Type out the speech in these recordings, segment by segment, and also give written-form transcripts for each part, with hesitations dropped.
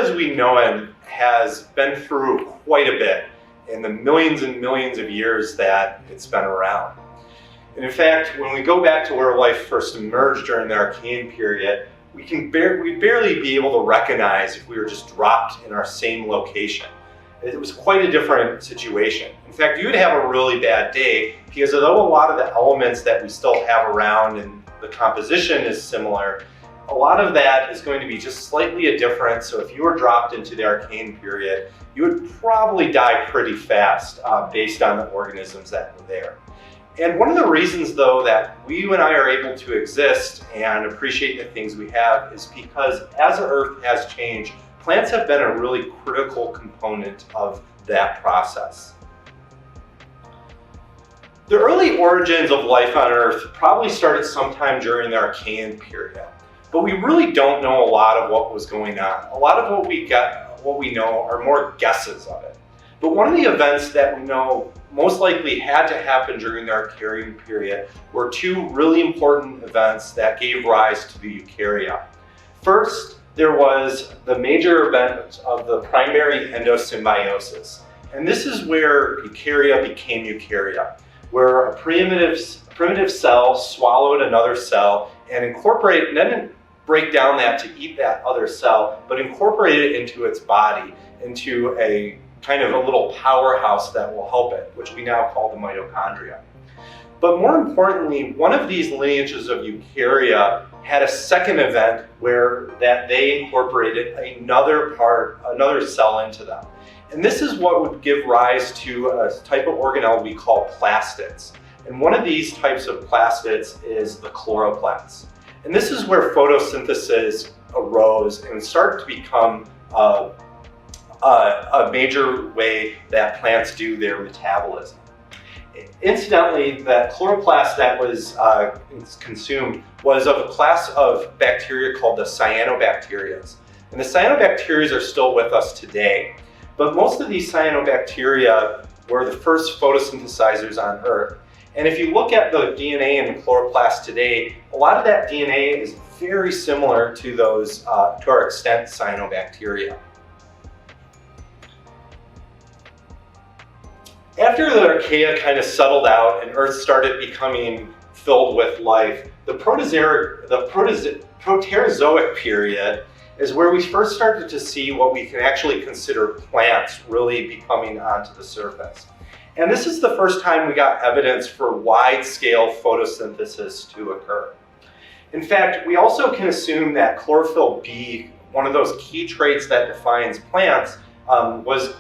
as we know it has been through quite a bit in the millions and millions of years that it's been around. And in fact, when we go back to where life first emerged during the Archean period, we'd barely be able to recognize if we were just dropped in our same location. It was quite a different situation. In fact, you would have a really bad day because although a lot of the elements that we still have around and the composition is similar, a lot of that is going to be just slightly different. So if you were dropped into the Archean period, you would probably die pretty fast based on the organisms that were there. And one of the reasons, though, that you and I are able to exist and appreciate the things we have is because as the Earth has changed, plants have been a really critical component of that process. The early origins of life on Earth probably started sometime during the Archean period, but we really don't know a lot of what was going on. A lot of what we know are more guesses of it. But one of the events that we know most likely had to happen during the Archean period were two really important events that gave rise to the eukarya. First, there was the major event of the primary endosymbiosis. And this is where eukarya became eukarya, where a primitive cell swallowed another cell and didn't break down that to eat that other cell, but incorporated it into its body, into a kind of a little powerhouse that will help it, which we now call the mitochondria. But more importantly, one of these lineages of eukarya had a second event where they incorporated another cell into them. And this is what would give rise to a type of organelle we call plastids. And one of these types of plastids is the chloroplasts. And this is where photosynthesis arose and started to become a major way that plants do their metabolism. Incidentally, that chloroplast that was consumed was of a class of bacteria called the cyanobacterias. And the cyanobacterias are still with us today. But most of these cyanobacteria were the first photosynthesizers on Earth. And if you look at the DNA in the chloroplast today, a lot of that DNA is very similar to those, to our extent, cyanobacteria. After the Archaea kind of settled out and Earth started becoming filled with life, the Proterozoic period is where we first started to see what we can actually consider plants really becoming onto the surface. And this is the first time we got evidence for wide-scale photosynthesis to occur. In fact, we also can assume that chlorophyll B, one of those key traits that defines plants, was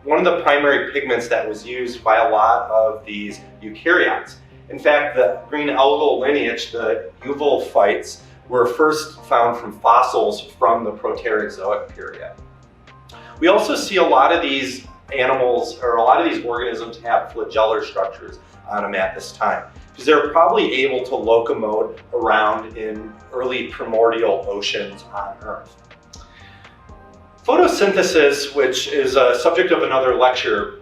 one of the primary pigments that was used by a lot of these eukaryotes. In fact, the green algal lineage, the euvolphytes, were first found from fossils from the Proterozoic period. We also see a lot of these animals, or a lot of these organisms, have flagellar structures on them at this time, because they're probably able to locomote around in early primordial oceans on Earth. Photosynthesis, which is a subject of another lecture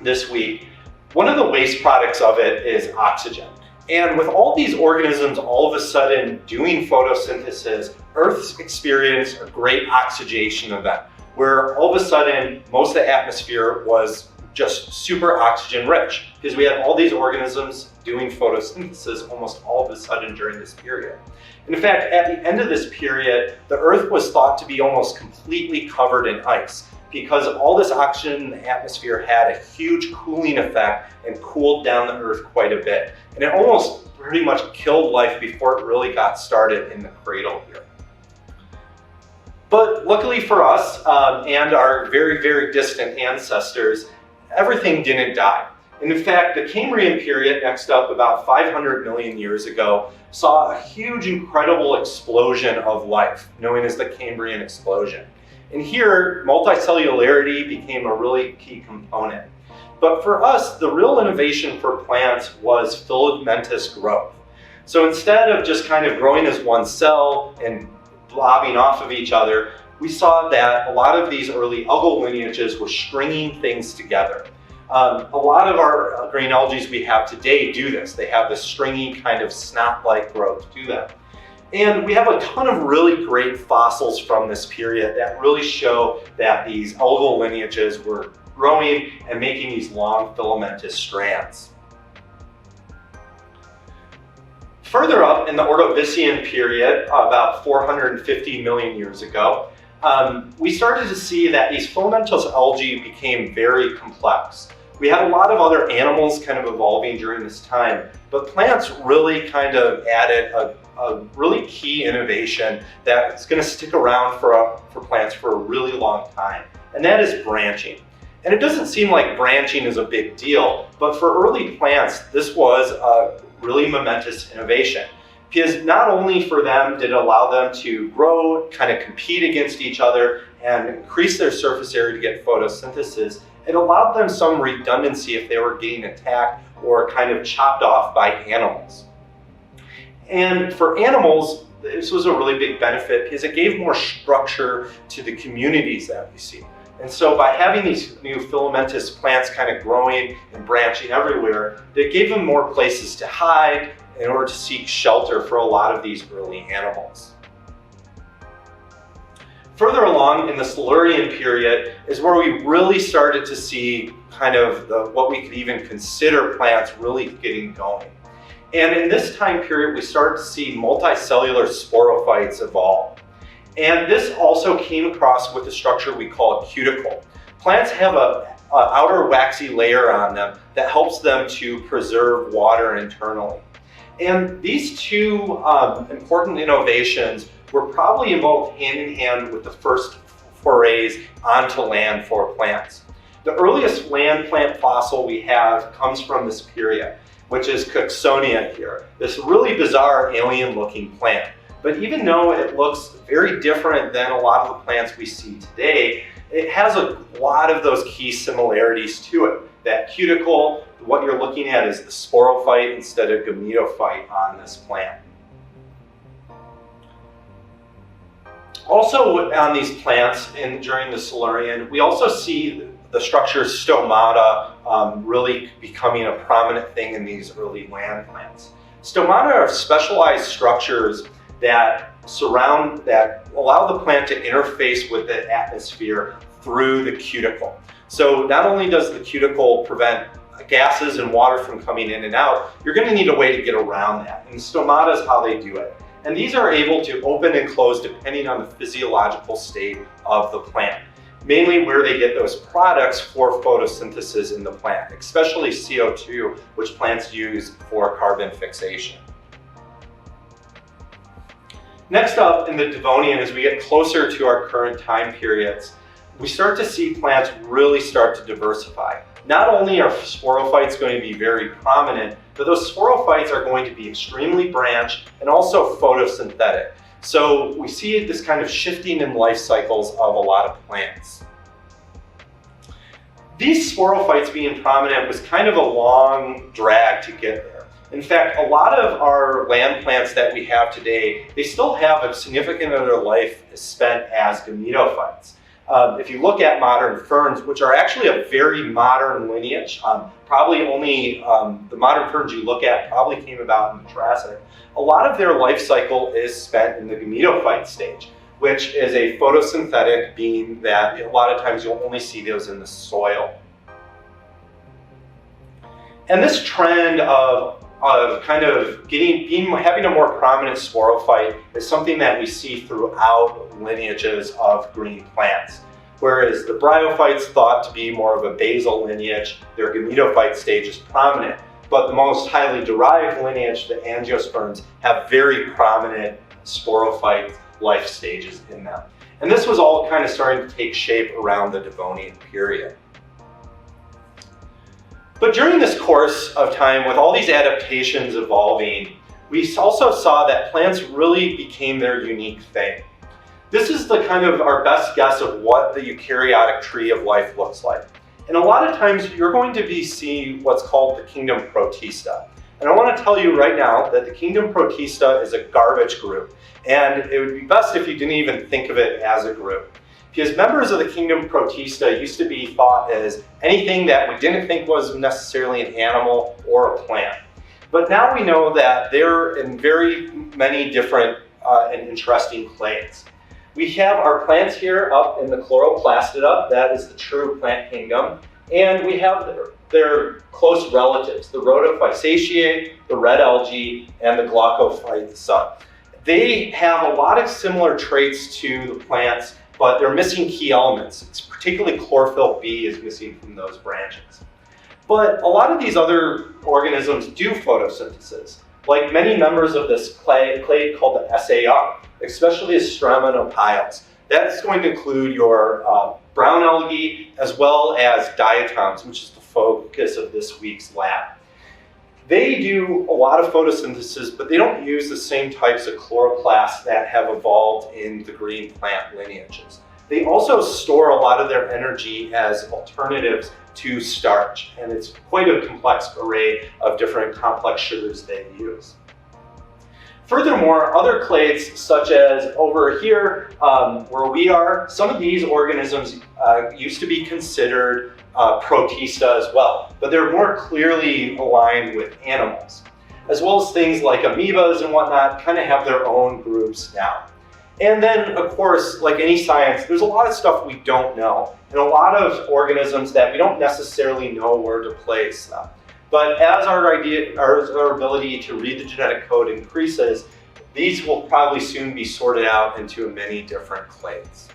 this week, one of the waste products of it is oxygen. And with all these organisms all of a sudden doing photosynthesis, Earth's experienced a great oxidation event, where all of a sudden most of the atmosphere was just super oxygen rich, because we had all these organisms doing photosynthesis almost all of a sudden during this period. In fact, at the end of this period, the Earth was thought to be almost completely covered in ice, because all this oxygen in the atmosphere had a huge cooling effect and cooled down the Earth quite a bit. And it almost pretty much killed life before it really got started in the cradle here. But luckily for us and our very, very distant ancestors, everything didn't die. And in fact, the Cambrian period, next up about 500 million years ago, saw a huge, incredible explosion of life, known as the Cambrian explosion. And here, multicellularity became a really key component. But for us, the real innovation for plants was filamentous growth. So instead of just kind of growing as one cell and blobbing off of each other, we saw that a lot of these early algal lineages were stringing things together. A lot of our green algae we have today do this. They have this stringy kind of snot-like growth to them. And we have a ton of really great fossils from this period that really show that these algal lineages were growing and making these long filamentous strands. Further up in the Ordovician period, about 450 million years ago, we started to see that these filamentous algae became very complex. We had a lot of other animals kind of evolving during this time, but plants really kind of added a really key innovation that's going to stick around for plants for a really long time, and that is branching. And it doesn't seem like branching is a big deal, but for early plants, this was a really momentous innovation. Because not only for them did it allow them to grow, kind of compete against each other, and increase their surface area to get photosynthesis, it allowed them some redundancy if they were getting attacked or kind of chopped off by animals. And for animals, this was a really big benefit because it gave more structure to the communities that we see. And so by having these new filamentous plants kind of growing and branching everywhere, it gave them more places to hide in order to seek shelter for a lot of these early animals. Further along in the Silurian period is where we really started to see kind of what we could even consider plants really getting going. And in this time period, we started to see multicellular sporophytes evolve. And this also came across with the structure we call a cuticle. Plants have an outer waxy layer on them that helps them to preserve water internally. And these two important innovations were probably involved hand in hand with the first forays onto land for plants. The earliest land plant fossil we have comes from this period, which is Cooksonia here, this really bizarre alien-looking plant. But even though it looks very different than a lot of the plants we see today, it has a lot of those key similarities to it. That cuticle, what you're looking at is the sporophyte instead of gametophyte on this plant. Also on these plants during the Silurian, we also see the structure stomata really becoming a prominent thing in these early land plants. Stomata are specialized structures that allow the plant to interface with the atmosphere through the cuticle. So not only does the cuticle prevent gases and water from coming in and out, you're going to need a way to get around that. And stomata is how they do it. And these are able to open and close depending on the physiological state of the plant, mainly where they get those products for photosynthesis in the plant, especially CO2, which plants use for carbon fixation. Next up in the Devonian, as we get closer to our current time periods, we start to see plants really start to diversify. Not only are sporophytes going to be very prominent, but those sporophytes are going to be extremely branched and also photosynthetic. So we see this kind of shifting in life cycles of a lot of plants. These sporophytes being prominent was kind of a long drag to get there. In fact, a lot of our land plants that we have today, they still have a significant of their life spent as gametophytes. If you look at modern ferns, which are actually a very modern lineage, probably only the modern ferns you look at probably came about in the Jurassic, a lot of their life cycle is spent in the gametophyte stage, which is a photosynthetic being that a lot of times you'll only see those in the soil. And this trend of kind of having a more prominent sporophyte is something that we see throughout lineages of green plants. Whereas the bryophytes thought to be more of a basal lineage, their gametophyte stage is prominent. But the most highly derived lineage, the angiosperms, have very prominent sporophyte life stages in them. And this was all kind of starting to take shape around the Devonian period. But during this course of time, with all these adaptations evolving, we also saw that plants really became their unique thing. This is the kind of our best guess of what the eukaryotic tree of life looks like. And a lot of times you're going to be seeing what's called the kingdom Protista. And I want to tell you right now that the kingdom Protista is a garbage group. And it would be best if you didn't even think of it as a group. Because members of the kingdom Protista used to be thought as anything that we didn't think was necessarily an animal or a plant. But now we know that they're in very many different and interesting clades. We have our plants here up in the chloroplastida, that is the true plant kingdom, and we have their close relatives, the Rhodophysaceae, the red algae, and the Glaucophyta. They have a lot of similar traits to the plants, but they're missing key elements. It's particularly chlorophyll B is missing from those branches. But a lot of these other organisms do photosynthesis, like many members of this clade called the SAR, especially the Stramenophiles. That's going to include your brown algae as well as diatoms, which is the focus of this week's lab. They do a lot of photosynthesis, but they don't use the same types of chloroplasts that have evolved in the green plant lineages. They also store a lot of their energy as alternatives to starch, and it's quite a complex array of different complex sugars they use. Furthermore, other clades, such as over here where we are, some of these organisms used to be considered protista as well, but they're more clearly aligned with animals, as well as things like amoebas and whatnot kind of have their own groups now. And then, of course, like any science, there's a lot of stuff we don't know, and a lot of organisms that we don't necessarily know where to place them. But as our ability to read the genetic code increases, these will probably soon be sorted out into many different clades.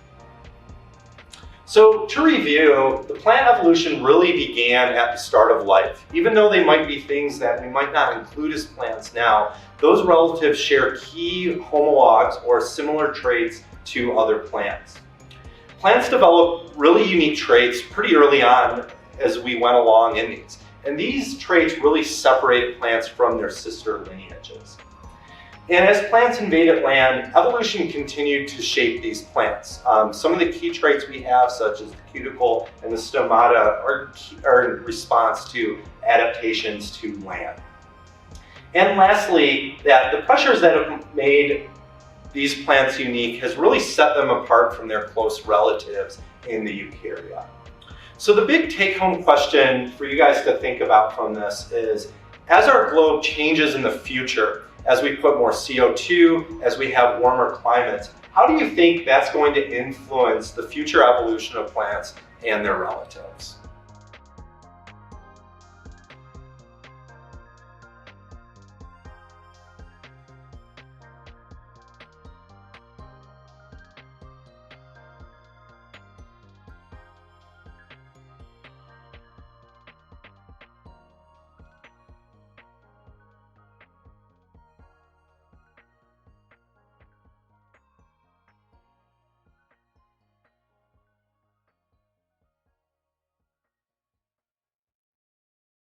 So to review, the plant evolution really began at the start of life. Even though they might be things that we might not include as plants now, those relatives share key homologs or similar traits to other plants. Plants develop really unique traits pretty early on as we went along in these. And these traits really separated plants from their sister lineages. And as plants invaded land, evolution continued to shape these plants. Some of the key traits we have, such as the cuticle and the stomata, are in response to adaptations to land. And lastly, that the pressures that have made these plants unique has really set them apart from their close relatives in the eukarya. So the big take-home question for you guys to think about from this is, as our globe changes in the future, as we put more CO2, as we have warmer climates, how do you think that's going to influence the future evolution of plants and their relatives?